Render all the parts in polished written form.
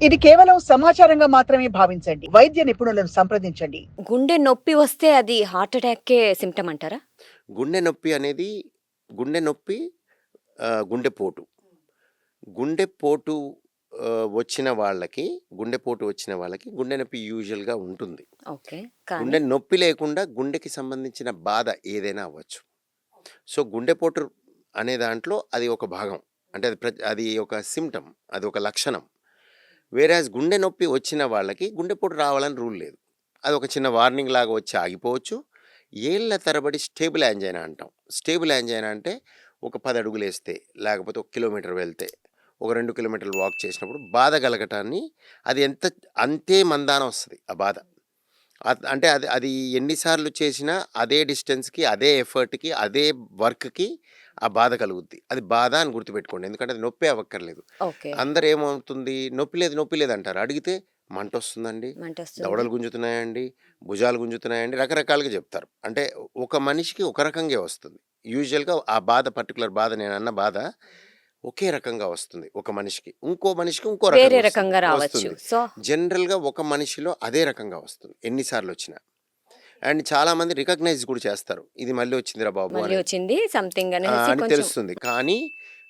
ఇది కేవలం సమాచారంగా మాత్రమే భావించండి. వైద్య నిపుణులను సంప్రదించండి. గుండె నొప్పి వస్తే అది హార్ట్ అటాక్‌కే సింప్టమ్ అంటారా? గుండె నొప్పి అనేది గుండె నొప్పి గుండెపోటు. గుండెపోటు గుండెపోటు వచ్చిన వాళ్ళకి గుండె నొప్పి యూజువల్‌గా ఉంటుంది. ఓకే. కానీ గుండె నొప్పి లేకుండా గుండెకి సంబంధించిన బాధ ఏదైనా అవ్వచ్చు. సో, గుండెపోటు అనే దాంట్లో అది ఒక భాగం. అంటే అది ఒక సింప్టమ్. అది ఒక లక్షణం. వేరాజ్ గుండె నొప్పి వచ్చిన వాళ్ళకి గుండెపోటు రావాలని రూల్ లేదు. అదొక చిన్న వార్నింగ్ లాగా వచ్చి ఆగిపోవచ్చు. ఏళ్ల తరబడి స్టేబుల్ యాంజైనా అంటాం. స్టేబుల్ యాంజైనా అంటే ఒక 10 అడుగులేస్తే, లేకపోతే ఒక కిలోమీటర్ వెళ్తే, ఒక 2 కిలోమీటర్లు వాక్ చేసినప్పుడు బాధ కలగటాన్ని అది అంతే మందాన వస్తది ఆ బాధ. అంటే అది అది ఎన్ని సార్లు చేసినా అదే డిస్టెన్స్‌కి, అదే ఎఫర్ట్‌కి, అదే వర్క్‌కి ఆ బాధ కలుగుద్ది. అది బాధ అని గుర్తుపెట్టుకోండి. ఎందుకంటే అది నొప్పే అవ్వక్కర్లేదు. ఓకే. అందరూ ఏమవుతుంది, నొప్పి లేదు అంటారు. అడిగితే మంటొస్తుందండి, మంటొస్తుంది. దవడలు గుంజుతున్నాయండి, భుజాలు గుంజుతున్నాయండి, రకరకాలుగా చెప్తారు. అంటే ఒక మనిషికి ఒక రకంగే వస్తుంది. యూజువల్‌గా ఆ బాధ పర్టిక్యులర్ బాధ నేనన్న బాధ ఒకే రకంగా వస్తుంది ఒక మనిషికి. ఇంకో మనిషికి ఇంకో వేరే రకంగా రకంగా రావచ్చు. వస్తుంది. సో, జనరల్‌గా ఒక మనిషిలో అదే రకంగా వస్తుంది ఎన్ని సార్లొచ్చినా. అండ్ చాలామంది రికగ్నైజ్ కూడా చేస్తారు. ఇది మళ్ళీ వచ్చిందిరా బాబు మళ్ళీ అనేది. వచ్చింది సంథింగ్ అనేసి అని కొంచెం తెలుస్తుంది. కానీ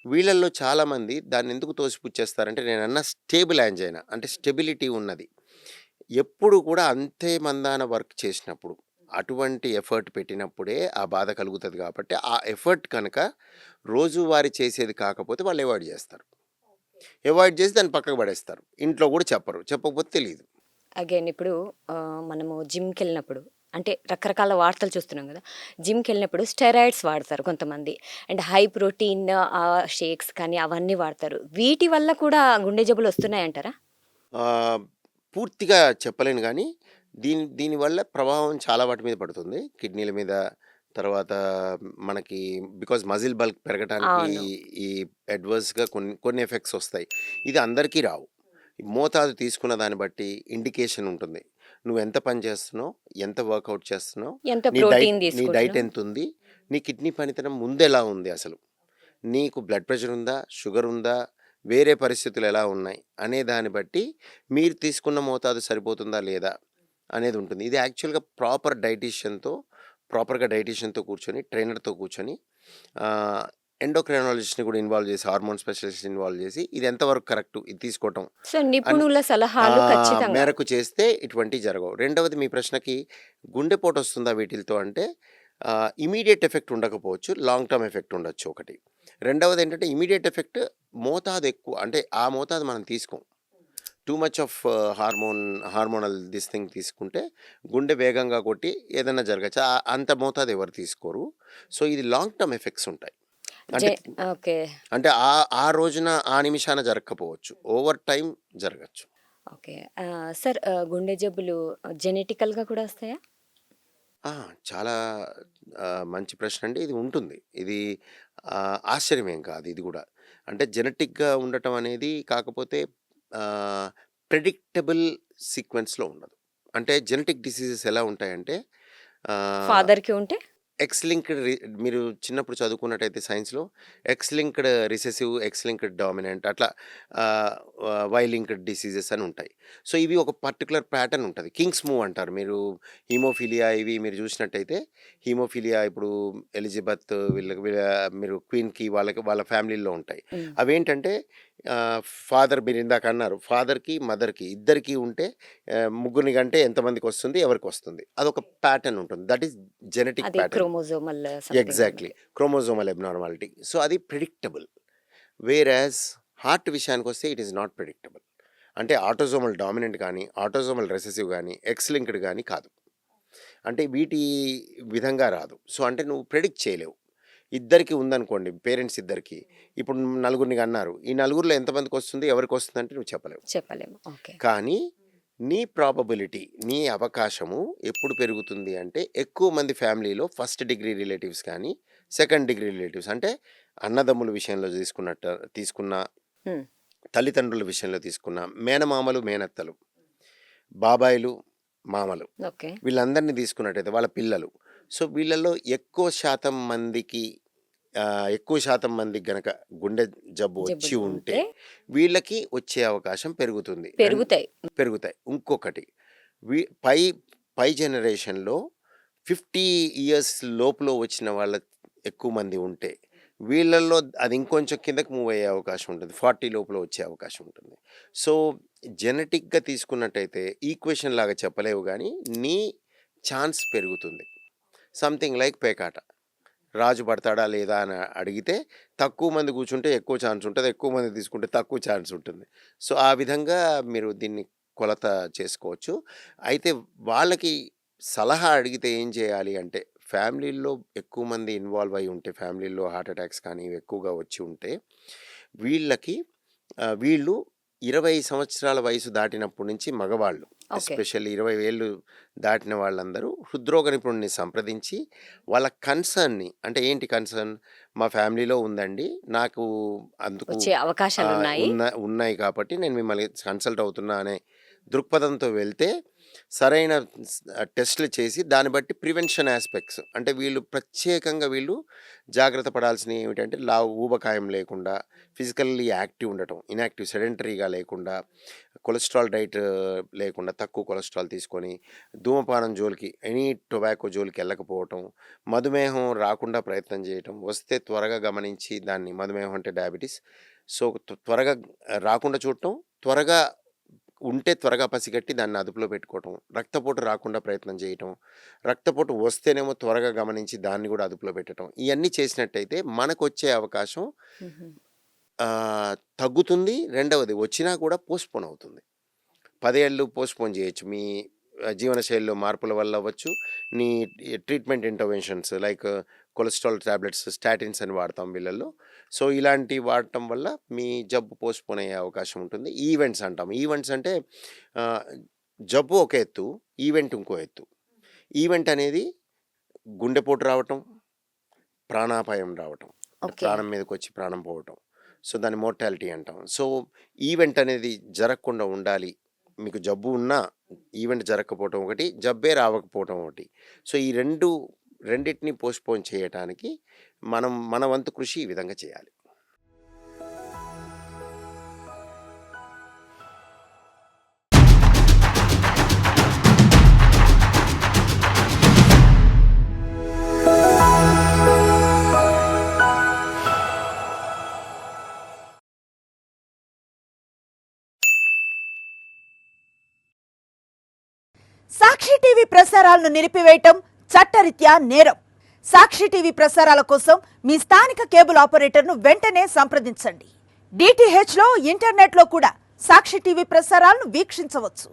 వీళ్ళల్లో చాలామంది దాన్నెందుకు తోసిపుచ్చేస్తారంటే నేనన్న స్టేబుల్ యాంజైనా అంటే స్టెబిలిటీ ఉన్నది. ఎప్పుడు కూడా అంతే మందాన వర్క్ చేసినప్పుడు, అటువంటి ఎఫర్ట్ పెట్టినప్పుడే ఆ బాధ కలుగుతది కాబట్టి, ఆ ఎఫర్ట్ కనుక రోజువారీ చేసేది కాకపోతే వాళ్ళు అవాయిడ్ చేస్తారు. అవాయిడ్ చేసి దాన్ని పక్కకు పడేస్తారు. ఇంట్లో కూడా చెప్పరు. చెప్పకపోతే తెలీదు. అగైన్ ఇప్పుడు మనము జిమ్‌కెళ్ళినప్పుడు అంటే రకరకాల వార్తలు చూస్తున్నాం గదా! జిమ్‌కెళ్ళినప్పుడు స్టెరాయిడ్స్ వాడతారు కొంతమంది. అండ్ హై ప్రోటీన్ షేక్స్ కానీ అవన్నీ వాడతారు. వీటి వల్ల కూడా గుండె జబ్బులొస్తున్నాయంటారా? ఆహ్, పూర్తిగా చెప్పలేను గానీ, దీనివల్ల ప్రభావం చాలా వాటి మీద పడుతుంది. కిడ్నీల మీద, తర్వాత మనకి బికాజ్ మజిల్ బల్క్ పెరగటానికి అవును. ఈ అడ్వర్స్‌గా కొన్ని ఎఫెక్ట్స్ ఒస్తాయి. ఇది అందరికీ రావు. మోతాదు తీసుకున్న దాన్ని బట్టి ఇండికేషన్ ఉంటుంది. నువ్వెంత పని చేస్తున్నావు? ఎంత వర్కౌట్ చేస్తున్నావు? ఎంత నీ డైట్ ప్రోటీన్ నీ డైట్ తీసుకుంటున్నాం? ఎంతుంది? నీ కిడ్నీ పనితనం ముందెలా ఉంది అసలు? నీకు బ్లడ్ ప్రెషర్ ఉందా? షుగర్ ఉందా? వేరే పరిస్థితులు ఎలా ఉన్నాయి? అనే దాన్ని బట్టి మీరు తీసుకున్న మోతాదు సరిపోతుందా లేదా? అనేది ఉంటుంది. ఇది యాక్చువల్‌గా ప్రాపర్‌గా డైటీషియన్‌తో కూర్చొని, ట్రైనర్‌తో కూర్చొని ఆహ్, ఎండోక్రైనాలజిస్ట్‌ని కూడా ఇన్వాల్వ్ చేసి, హార్మోన్ స్పెషలిస్ట్‌ని ఇన్వాల్వ్ చేసి ఇది ఎంతవరకు కరెక్టు ఇది తీసుకోవటం సో, అని నిపుణుల సలహాలు ఖచ్చితంగా. మేరకు చేస్తే ఇటువంటివి జరగవు. రెండవది మీ ప్రశ్నకి గుండెపోటొస్తుందా వీటిలతో అంటే ఇమ్మీడియేట్ ఎఫెక్ట్ ఉండకపోవచ్చు. లాంగ్ టర్మ్ ఎఫెక్ట్ ఉండొచ్చు ఒకటి. రెండవదేంటంటే ఇమ్మీడియేట్ ఎఫెక్ట్ మోతాదు ఎక్కువ. అంటే ఆ మోతాదు మనం తీసుకోం. Too much of hormonal this thing తీసుకుంటే గుండె వేగంగా కొట్టి ఏదైనా జరగచ్చు. అంత మోతాదు ఎవరు తీసుకోరు. సో, ఇది లాంగ్ టర్మ్ ఎఫెక్ట్స్ ఉంటాయి. జె అంటే ఓకే. అంటే ఆ రోజున, ఆ నిమిషాన జరగకపోవచ్చు. ఓవర్ టైమ్ జరగచ్చు. ఓకే. సార్ గుండె జబ్బులు జెనెటికల్‌గా కూడా వస్తాయా? ఆ! చాలా మంచి ప్రశ్నండి. ఇది ఉంటుంది. ఇది ఆశ్చర్యమేం కాదు ఇది గూడా. అంటే జెనెటిక్‌గా ఉండటం అనేది కాకపోతే ఆహ్, ప్రెడిక్టబుల్ సీక్వెన్స్‌లో ఉండదు. అంటే జెనెటిక్ డిసీజెస్ ఎలా ఉంటాయంటే ఆహ్ ఫాదర్‌కి ఉంటే? ఎక్స్ లింక్డ్ మీరు చిన్నప్పుడు చదువుకున్నట్టయితే సైన్స్‌లో X linked recessive, X linked dominant అట్లా ఆహ్, వై లింక్డ్ డిసీజెస్ అని ఉంటాయి. సో, ఇవి ఒక పర్టిక్యులర్ ప్యాటర్న్ ఉంటది. కింగ్స్ మూవ్ అంటారు. మీరు హిమోఫిలియా ఇవి మీరు చూసినట్టయితే హిమోఫిలియా ఇప్పుడు ఎలిజబెత్ మీరు క్వీన్‌కి వాళ్ళ ఫ్యామిలీలో ఉంటాయి. హ్మ్. అవేంటంటే ఫాదర్ మీరు ఇందాక అన్నారు. ఫాదర్‌కి, మదర్‌కి ఇద్దరికీ ఉంటే ముగ్గురిని కంటే ఎంతమందికొస్తుంది, ఎవరికొస్తుంది. అదొక ప్యాటర్న్ ఉంటుంది. దట్ ఈస్ జెనెటిక్ అది ప్యాటర్న్. Chromosomal something exactly. మనకి. Chromosomal abnormality. సో, అది ప్రిడిక్టబుల్. వేరాజ్ హార్ట్ విషయానికొస్తే ఇట్ ఈస్ నాట్ ప్రిడిక్టబుల్. అంటే ఆటోసోమల్ డామినెంట్ గానీ, ఆటోసోమల్ రిసెసివ్ గానీ, ఎక్స్ లింక్డ్ గానీ కాదు. అంటే వీటి విధంగా రాదు. సో, అంటే నువ్వు ప్రిడిక్ట్ చేయలేవు. ఇద్దరికీ ఉందనుకోండి పేరెంట్స్ ఇద్దరికీ. ఇప్పుడు నలుగురిని కన్నారు. ఈ నలుగురిలో ఎంతమందికొస్తుంది, ఎవరికొస్తుందంటే నువ్వు చెప్పలేవు. చెప్పలేము. ఓకే. కానీ నీ ప్రాబబిలిటీ, నీ అవకాశము ఎప్పుడు పెరుగుతుంది అంటే ఎక్కువ మంది ఫ్యామిలీలో ఫస్ట్ డిగ్రీ రిలేటివ్స్ కానీ, సెకండ్ డిగ్రీ రిలేటివ్స్ అంటే అన్నదమ్ముల విషయంలో తీసుకున్న, హ్మ్. తల్లిదండ్రుల విషయంలో తీసుకున్న, మేనమామలు, మేనత్తలు, బాబాయిలు, మామలు ఓకే. వీళ్ళందరినీ తీసుకున్నట్టయితే వాళ్ళ పిల్లలు. సో, వీళ్ళలో ఎక్కువ శాతం మందికి ఎక్కువ శాతం మందికి గనక గుండె జబ్బు వచ్చి జబ్బులు ఉంటే ఉంటే వీళ్ళకి వచ్చే అవకాశం పెరుగుతుంది. పెరుగుతాయి. పెరుగుతాయి. ఇంకొకటి పై పై జనరేషన్‌లో 50 ఇయర్స్ లోపులో వచ్చిన వాళ్ళ ఎక్కువ మంది ఉంటే, వీళ్ళల్లో అది ఇంకొంచెం కిందకి మూవ్ అయ్యే అవకాశం ఉంటుంది. 40 లోపల వచ్చే అవకాశం ఉంటుంది. సో, జెనెటిక్‌గా తీసుకున్నట్టయితే ఈక్వేషన్ లాగా చెప్పలేవు గానీ, నీ ఛాన్స్ పెరుగుతుంది. సంథింగ్ లైక్ పేకాట. రాజు పడతాడా లేదా అని అడిగితే, తక్కువ మంది కూర్చుంటే ఎక్కువ ఛాన్స్ ఉంటది. ఎక్కువ మంది తీసుకుంటే తక్కువ ఛాన్స్ ఉంటుంది. సో, ఆ విధంగా మీరు దీన్ని కొలత చేసుకోవచ్చు. అయితే వాళ్ళకి సలహా అడిగితే ఏం చేయాలి అంటే, ఫ్యామిలీల్లో ఎక్కువ మంది ఇన్వాల్వ్ అయ్యి ఉంటే, ఫ్యామిలీల్లో హార్ట్ అటాక్స్ కానీ ఇవి ఎక్కువగా వచ్చి ఉంటే, వీళ్ళకి వీళ్ళు 20 సంవత్సరాల వయసు దాటినప్పటి నుంచి మగవాళ్ళు, ఓకే. ఎస్పెషల్లీ 20 ఏళ్ళు దాటిన వాళ్ళందరూ హృద్రోగ నిపుణుడిని సంప్రదించి వాళ్ళ కన్సర్న్‌ని, అంటే ఏంటి కన్సర్న్? మా ఫ్యామిలీలో ఉందండి. నాకు అందుకు వచ్చే అవకాశాలున్నాయి. ఉన్నాయి కాబట్టి నేను మిమ్మల్ని కన్సల్ట్ అవుతున్నా అనే దృక్పథంతో వెళ్తే, సరైన టెస్టులు చేసి దాన్ని బట్టి ప్రివెన్షన్ ఆస్పెక్ట్స్, అంటే వీళ్ళు ప్రత్యేకంగా వీళ్ళు జాగ్రత్త పడాల్సినవి ఏమిటంటే, ఊబకాయం లేకుండా, ఫిజికల్లీ యాక్టివ్ ఉండటం, ఇన్యాక్టివ్ సెడెంటరీగా లేకుండా, కొలెస్ట్రాల్ డైట్ లేకుండా తక్కువ కొలెస్ట్రాల్ తీసుకొని, ధూమపానం జోలికి, ఎనీ టొబాకో జోలికి వెళ్ళకపోవటం, మధుమేహం రాకుండా ప్రయత్నం చేయటం, వస్తే త్వరగా గమనించి దాన్ని, మధుమేహం అంటే డయాబెటీస్, సో త్వరగా రాకుండా చూడటం, త్వరగా ఉంటే త్వరగా పసిగట్టి దాన్ని అదుపులో పెట్టుకోవటం, రక్తపోటు రాకుండా ప్రయత్నం చేయటం, రక్తపోటు వస్తేనేమో త్వరగా గమనించి దాన్ని కూడా అదుపులో పెట్టడం, ఇవన్నీ చేసినట్టయితే మనకొచ్చే అవకాశం హుహు. తగ్గుతుంది. రెండవది వచ్చినా కూడా పోస్ట్‌పోన్ అవుతుంది. 10 ఏళ్ళు పోస్ట్‌పోన్ చేయొచ్చు. మీ జీవనశైలిలో మార్పుల వల్ల అవ్వచ్చు. నీ treatment interventions like cholesterol tablets, statins అని వాడతాం వీళ్ళల్లో. సో, ఇలాంటివి వాడటం వల్ల మీ జబ్బు పోస్ట్‌పోన్ అయ్యే అవకాశం ఉంటుంది. ఈవెంట్స్ అంటాం. ఈవెంట్స్ అంటే జబ్బు ఒక ఎత్తు, ఈవెంట్ ఇంకో ఎత్తు. ఈవెంట్ అనేది గుండెపోటు రావటం, ప్రాణాపాయం రావటం, ఓకే. ప్రాణం మీదకొచ్చి ప్రాణం పోవటం. సో, దాన్ని మోర్టాలిటీ అంటాం. సో, ఈవెంట్ అనేది జరగకుండా ఉండాలి. మీకు జబ్బు ఉన్నా ఈవెంట్ జరగకపోవటం ఒకటి, జబ్బే రావకపోవటం ఒకటి. సో, ఈ రెండిటిని పోస్ట్‌పోన్ చేయటానికి మన వంతు కృషి ఈ విధంగా చేయాలి. సాక్షి టీవీ ప్రసారాలను నిలిపివేయటం చట్టరీత్యా నేరం. సాక్షి టీవీ ప్రసారాల కోసం మీ స్థానిక కేబుల్ ఆపరేటర్ను వెంటనే సంప్రదించండి. DTH లో, ఇంటర్నెట్లో కూడా సాక్షి టీవీ ప్రసారాలను వీక్షించవచ్చు.